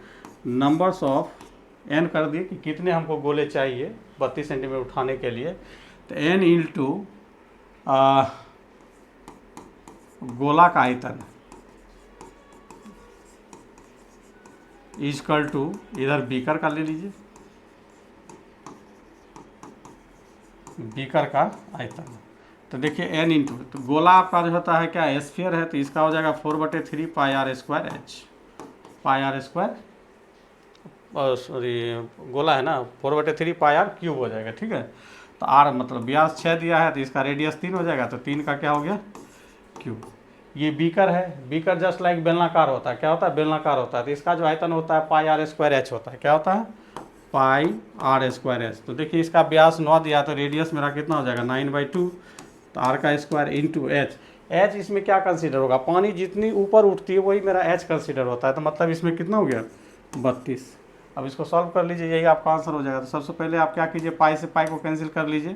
नंबर्स ऑफ n कर दिए कि कितने हमको गोले चाहिए 32 सेंटीमीटर उठाने के लिए, तो n इंटू गोला का आयतन इजकल टू, इधर बीकर का ले लीजिए, बीकर का आयतन। तो देखिए n इंटू, तो गोला आपका जो होता है क्या एस्फीयर है, तो इसका हो जाएगा 4/3 pi r square h, pi r square, sorry गोला है ना 4/3 पाई आर क्यूब हो जाएगा, ठीक है। तो आर मतलब व्यास 6 दिया है तो इसका रेडियस 3 हो जाएगा, तो 3 का क्या हो गया क्यूब। ये बीकर है, बीकर जस्ट लाइक बेलनाकार होता है, क्या होता है बेलनाकार होता है, तो इसका जो आयतन होता है पाई आर स्क्वायर एच होता है, क्या होता है पाई आर स्क्वायर एच। तो देखिए इसका व्यास 9 दिया तो रेडियस मेरा कितना हो जाएगा 9/2, तो आर का स्क्वायर इंटू एच। एच इसमें क्या कंसीडर होगा, पानी जितनी ऊपर उठती है वही मेरा एच कंसीडर होता है, तो मतलब इसमें कितना हो गया 32। अब इसको सॉल्व कर लीजिए, यही आपका आंसर हो जाएगा। तो सबसे पहले आप क्या कीजिए, पाई से पाई को कैंसिल कर लीजिए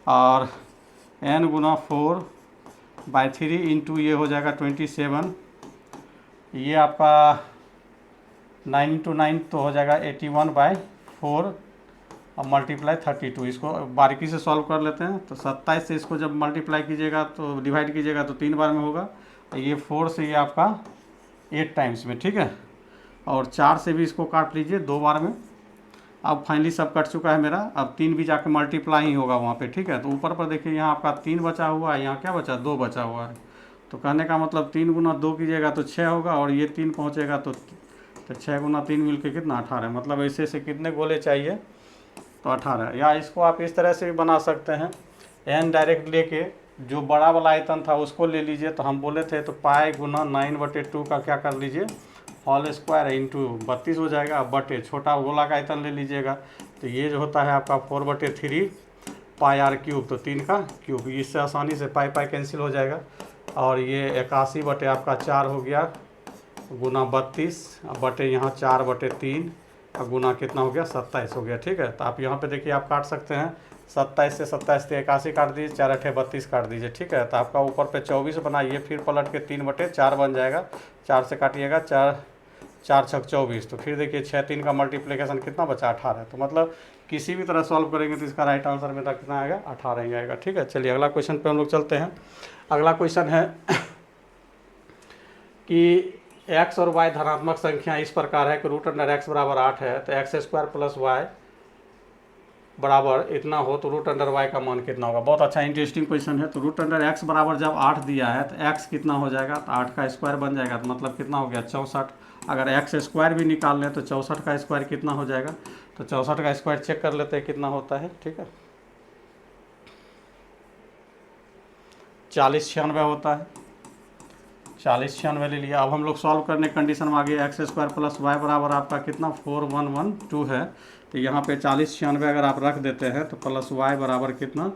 और n गुना 4/3 इंटू ये हो जाएगा 27, ये आपका 9 इंटू 9 तो हो जाएगा 81/4 और मल्टीप्लाई 32। इसको बारीकी से सॉल्व कर लेते हैं। तो 27 से इसको जब मल्टीप्लाई कीजिएगा तो डिवाइड कीजिएगा तो 3 बार में होगा, ये 4 से ये आपका 8 टाइम्स में, ठीक है। और 4 से भी इसको काट लीजिए 2 बार में। अब फाइनली सब कट चुका है मेरा, अब 3 भी जाके मल्टीप्लाई ही होगा वहाँ पे, ठीक है। तो ऊपर पर देखिए यहाँ आपका 3 बचा हुआ है, यहाँ क्या बचा 2 बचा हुआ है। तो कहने का मतलब 3 गुना 2 कीजिएगा तो 6 होगा, और ये 3 पहुँचेगा तो 6 गुना 3 मिल के कितना 18, मतलब ऐसे से कितने गोले चाहिए तो 18। या इसको आप इस तरह से भी बना सकते हैं, n डायरेक्ट लेके जो बड़ा वाला आयतन था उसको ले लीजिए। तो हम बोले थे तो पाई गुना 9/2 का क्या कर लीजिए होल स्क्वायर इंटू 32 हो जाएगा, बटे छोटा गोला का आयतन ले लीजिएगा। तो ये जो होता है आपका 4/3 पाई आर क्यूब, तो 3 का क्यूब, इससे आसानी से पाई पाई कैंसिल हो जाएगा। और ये 81 बटे आपका 4 हो गया गुना 32, बटे यहाँ 4/3 और गुना कितना हो गया 27 हो गया, ठीक है। तो आप यहाँ पे देखिए आप काट सकते हैं, 27 से 27 से 81 काट दीजिए, 4×8 = 32 काट दीजिए, ठीक है। तो आपका ऊपर पे 24 बनाइए, फिर पलट के 3/4 बन जाएगा, 4 से काटिएगा 4 4×6 = 24। तो फिर देखिए 6 3 का मल्टीप्लिकेशन कितना बचा 18। तो मतलब किसी भी तरह सॉल्व करेंगे तो इसका राइट आंसर मेरा कितना आएगा 18 ही आएगा, ठीक है। चलिए अगला क्वेश्चन पे हम लोग चलते हैं। अगला क्वेश्चन है कि x और y धनात्मक संख्या इस प्रकार है कि √x बराबर 8 है, तो x² + y बराबर इतना हो तो √y का मान कितना होगा। बहुत अच्छा इंटरेस्टिंग क्वेश्चन है। तो √x बराबर जब 8 दिया है तो x कितना हो जाएगा, तो 8 का स्क्वायर बन जाएगा, तो मतलब कितना हो गया 64। अगर x² भी निकाल लें तो 64 का स्क्वायर कितना हो जाएगा, तो 64 का स्क्वायर चेक कर लेते हैं कितना होता है, ठीक है। 4096 होता है, 4096 ले लिया। अब हम लोग सॉल्व करने कंडीशन में आ गए, x² + y बराबर आपका कितना 4112 है। तो यहाँ पे 4096 अगर आप रख देते हैं तो प्लस y बराबर कितना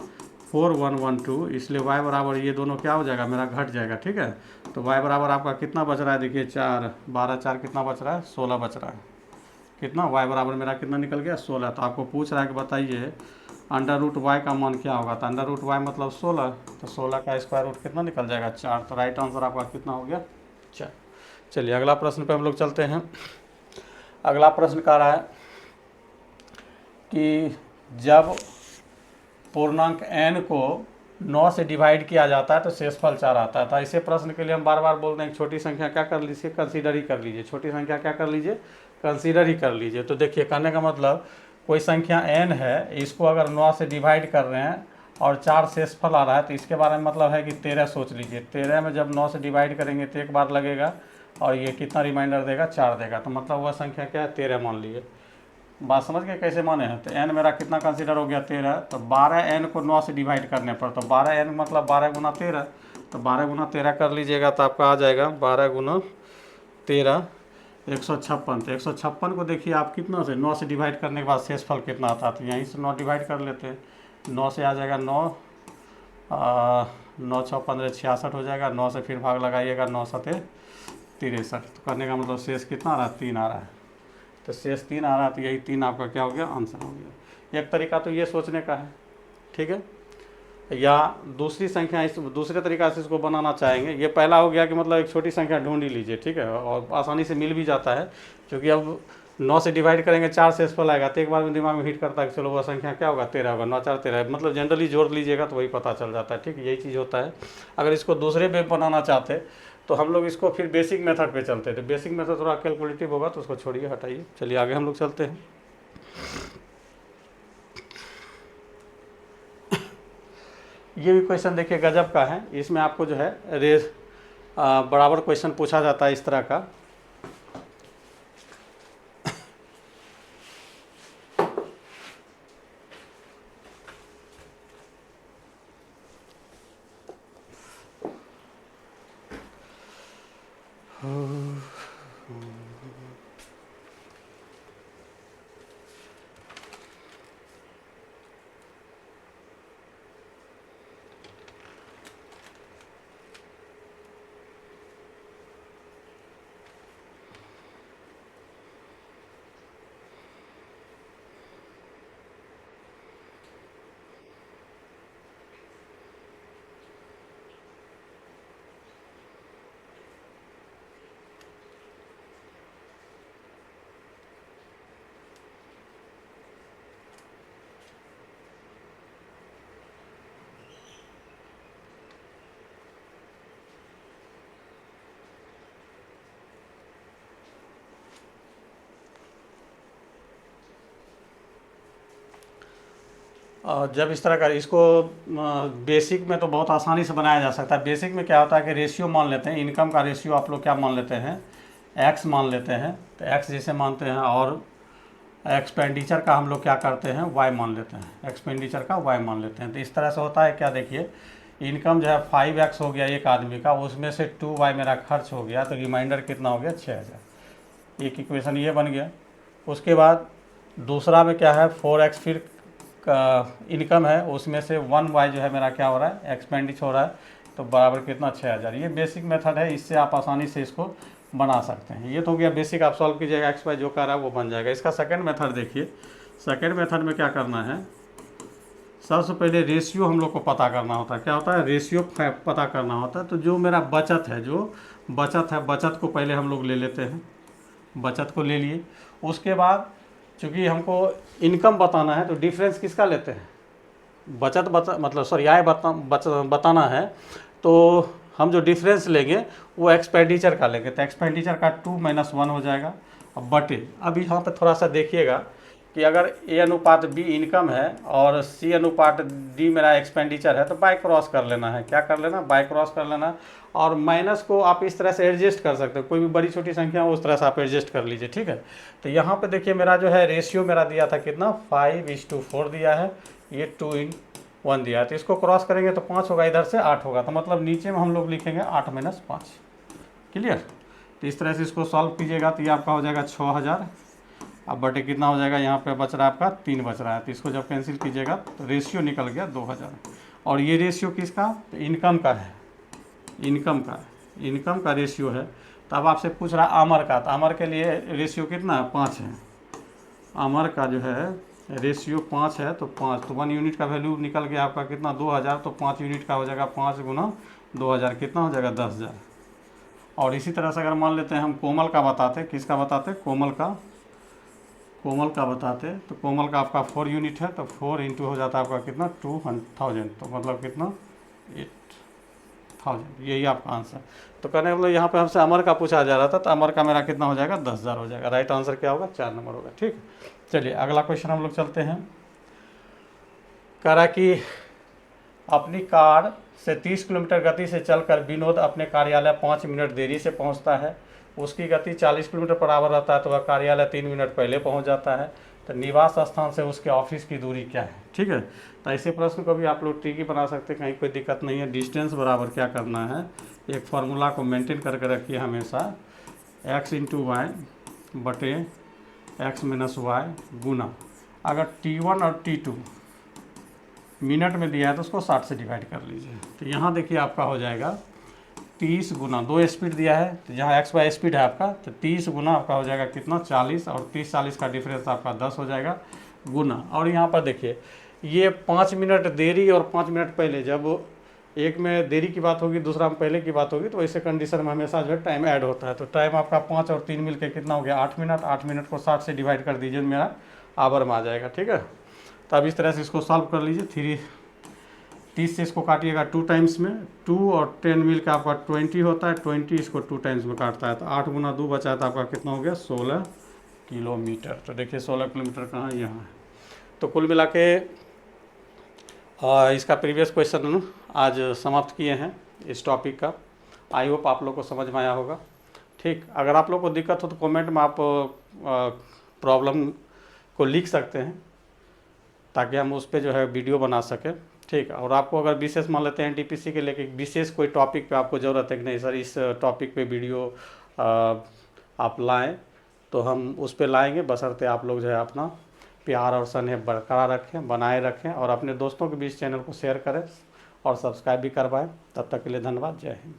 4112, इसलिए y बराबर ये दोनों क्या हो जाएगा मेरा घट जाएगा, ठीक है। तो y बराबर आपका कितना बच रहा है, देखिए 4 12 4 कितना बच रहा है 16 बच रहा है, कितना y बराबर मेरा कितना निकल गया 16। तो आपको पूछ रहा है कि बताइए √y का मान क्या होगा, तो √y मतलब 16, तो 16 का स्क्वायर रूट कितना निकल जाएगा 4। तो राइट आंसर आपका कितना हो गया 4। चलिए अगला प्रश्न पे हम लोग चलते हैं। अगला प्रश्न कह रहा है कि जब पूर्णांक n को 9 से डिवाइड किया जाता है तो शेषफल 4 आता है। तो ऐसे प्रश्न के लिए हम बार बार बोलते हैं छोटी संख्या क्या कर लीजिए कंसीडर ही कर लीजिए, छोटी संख्या क्या कर लीजिए कंसीडर ही कर लीजिए। तो देखिए कहने का मतलब कोई संख्या n है, इसको अगर 9 से डिवाइड कर रहे हैं और 4 शेषफल आ रहा है, तो इसके बारे में मतलब है कि 13 सोच लीजिए। 13 में जब 9 से डिवाइड करेंगे तो एक बार लगेगा और ये कितना रिमाइंडर देगा 4 देगा, तो मतलब वह संख्या क्या है 13 मान लीजिए। बात समझ के कैसे माने हैं। तो n मेरा कितना कंसीडर हो गया 13, तो 12n को 9 से डिवाइड करने पर, तो 12n मतलब 12 × 13, तो 12 × 13 कर लीजिएगा तो आपका आ जाएगा 12 × 13 156। तो 156 को देखिए आप कितना से 9 से डिवाइड करने के बाद शेषफल कितना आता है, तो यहीं से 9 डिवाइड कर लेते हैं, 9 से आ जाएगा 9 9 6 15 66 हो जाएगा, 9 से फिर भाग लगाइएगा 9 7 63। तो करने का मतलब शेष कितना आ रहा है 3 आ रहा है, तो शेष 3 आ रहा है, तो यही 3 आपका क्या हो गया आंसर हो गया। एक तरीका तो ये सोचने का है, ठीक है। या दूसरी संख्या इस दूसरे तरीका से इसको बनाना चाहेंगे। ये पहला हो गया कि मतलब एक छोटी संख्या ढूंढ ही लीजिए, ठीक है, और आसानी से मिल भी जाता है, क्योंकि अब 9 से डिवाइड करेंगे 4 से एसफल आएगा, तो एक बार में दिमाग में हिट करता है कि चलो वह संख्या क्या होगा 13 होगा, 9 4 13, मतलब जनरली जोड़ लीजिएगा तो वही पता चल जाता है। ठीक, यही चीज़ होता है। अगर इसको दूसरे वे बनाना चाहते तो हम लोग इसको फिर बेसिक मेथड पे चलते थे। बेसिक मेथड थोड़ा कैलकुलेटिव होगा तो उसको छोड़िए, हटाइए। चलिए आगे हम लोग चलते हैं। ये भी क्वेश्चन देखिए गजब का है। इसमें आपको जो है बराबर क्वेश्चन पूछा जाता है इस तरह का। और जब इस तरह का इसको बेसिक में तो बहुत आसानी से बनाया जा सकता है। बेसिक में क्या होता है कि रेशियो मान लेते हैं, इनकम का रेशियो आप लोग क्या मान लेते हैं, एक्स मान लेते हैं। तो एक्स जैसे मानते हैं, और एक्सपेंडिचर का हम लोग क्या करते हैं, वाई मान लेते हैं। एक्सपेंडिचर का वाई मान लेते हैं। तो इस तरह से होता है क्या, देखिए इनकम जो है 5x हो गया एक आदमी का, उसमें से 2y मेरा खर्च हो गया, तो रिमाइंडर कितना हो गया 6000। एक इक्वेशन ये बन गया। उसके बाद दूसरा में क्या है, 4x फिर इनकम है, उसमें से 1y जो है मेरा क्या हो रहा है, एक्सपेंडिचर हो रहा है, तो बराबर कितना 6000। ये बेसिक मेथड है, इससे आप आसानी से इसको बना सकते हैं। ये तो हो गया बेसिक, आप सॉल्व कीजिएगा, एक्स वाई जो कर रहा है वो बन जाएगा। इसका सेकंड मेथड देखिए। सेकंड मेथड में क्या करना है, सबसे पहले रेशियो हम लोग को पता करना होता है। क्या होता है, रेशियो पता करना होता है। तो जो मेरा बचत है, जो बचत है, बचत को पहले हम लोग ले लेते हैं, बचत को ले लिए। उसके बाद चूँकि हमको इनकम बताना है तो डिफरेंस किसका लेते हैं, मतलब सॉरी आय बताना है, तो हम जो डिफरेंस लेंगे वो एक्सपेंडिचर का लेंगे। तो एक्सपेंडिचर का 2 - 1 हो जाएगा। अब बटे, अब यहाँ पे थोड़ा सा देखिएगा कि अगर A अनुपात B इनकम है और C अनुपात D मेरा एक्सपेंडिचर है, तो बाय क्रॉस कर लेना है। क्या कर लेना, बाय क्रॉस कर लेना। और माइनस को आप इस तरह से एडजस्ट कर सकते हो, कोई भी बड़ी छोटी संख्या हो उस तरह से आप एडजस्ट कर लीजिए। ठीक है, तो यहाँ पे देखिए मेरा जो है रेशियो मेरा दिया था कितना, 5:4 दिया है, ये 2:1 दिया है। तो इसको क्रॉस करेंगे तो 5 होगा, इधर से 8 होगा, तो मतलब नीचे में हम लोग लिखेंगे 8 - 5। क्लियर। तो इस तरह से इसको सॉल्व कीजिएगा तो ये आपका हो जाएगा 6000। अब बटे कितना हो जाएगा, यहाँ पे बच रहा है आपका 3 बच रहा है, तो इसको जब कैंसिल कीजिएगा तो रेशियो निकल गया 2000। और ये रेशियो किसका, तो इनकम का है, इनकम का रेशियो है। तो अब आपसे पूछ रहा है अमर का, तो अमर के लिए रेशियो कितना है, 5 है। अमर का जो है रेशियो 5 है, तो 5, तो 1 यूनिट का वैल्यू निकल गया आपका कितना, 2000। तो 5 यूनिट का हो जाएगा 5 × 2000, कितना हो जाएगा 10000। और इसी तरह से अगर मान लेते हैं हम कोमल का बताते, किसका बताते, कोमल का बताते, तो कोमल का आपका 4 यूनिट है, तो 4 इंटू हो जाता है आपका कितना 2000, तो मतलब कितना 8000। यही आपका आंसर। तो कहने मतलब यहाँ पे हमसे अमर का पूछा जा रहा था, तो अमर का मेरा कितना हो जाएगा 10000 हो जाएगा। राइट आंसर क्या होगा, 4 नंबर होगा। ठीक, चलिए अगला क्वेश्चन हम लोग चलते हैं। कह रहा कि अपनी कार से 30 किलोमीटर गति से चलकर विनोद अपने कार्यालय 5 मिनट देरी से पहुंचता है। उसकी गति 40 किलोमीटर पर आवर रहता है, तो वह कार्यालय 3 मिनट पहले पहुंच जाता है। तो निवास स्थान से उसके ऑफिस की दूरी क्या है। ठीक है, तो ऐसे प्रश्न को भी आप लोग ट्रिकी बना सकते हैं, कहीं कोई दिक्कत नहीं है। डिस्टेंस बराबर क्या करना है, एक फार्मूला को मेंटेन करके रखिए हमेशा, x × y बटे x - y गुना, अगर t1 और t2 मिनट में दिया है तो उसको 60 से डिवाइड कर लीजिए। तो यहाँ देखिए आपका हो जाएगा 30 गुना, 2 स्पीड दिया है, तो जहाँ x y स्पीड है आपका, तो 30 गुना आपका हो जाएगा कितना 40, और 30-40 का डिफरेंस आपका 10 हो जाएगा गुना। और यहाँ पर देखिए ये 5 मिनट देरी और 5 मिनट पहले, जब एक में देरी की बात होगी, दूसरा में पहले की बात होगी, तो ऐसे कंडीशन में हमेशा जो है टाइम ऐड होता है। तो टाइम आपका 5 और 3 मिल के कितना हो गया 8 मिनट। 8 मिनट को 60 से डिवाइड कर दीजिए, मेरा आवर में आ जाएगा। ठीक है, तो अब इस तरह से इसको सॉल्व कर लीजिए। 30 से इसको काटिएगा 2 टाइम्स में, 2 और 10 मिल के आपका 20 होता है, 20 इसको 2 टाइम्स में काटता है, तो 8 गुना 2 बचा तो आपका कितना हो गया 16 किलोमीटर। तो देखिए 16 किलोमीटर कहाँ है, यहाँ है। तो कुल मिला के इसका प्रीवियस क्वेश्चन आज समाप्त किए हैं इस टॉपिक का। आई होप आप लोग को समझ में आया होगा। ठीक, अगर आप लोग को दिक्कत हो तो कमेंट में आप प्रॉब्लम को लिख सकते हैं, ताकि हम उस पर जो है वीडियो बना सकें। ठीक, और आपको अगर विशेष मान लेते हैं एनटीपीसी के लेके विशेष कोई टॉपिक पे आपको ज़रूरत है कि नहीं सर इस टॉपिक पे वीडियो आप लाएं, तो हम उस पर लाएंगे, बशर्ते आप लोग जो है अपना प्यार और स्नेह बरकरार रखें, बनाए रखें, और अपने दोस्तों के बीच चैनल को शेयर करें और सब्सक्राइब भी करवाएं। तब तक के लिए धन्यवाद। जय हिंद।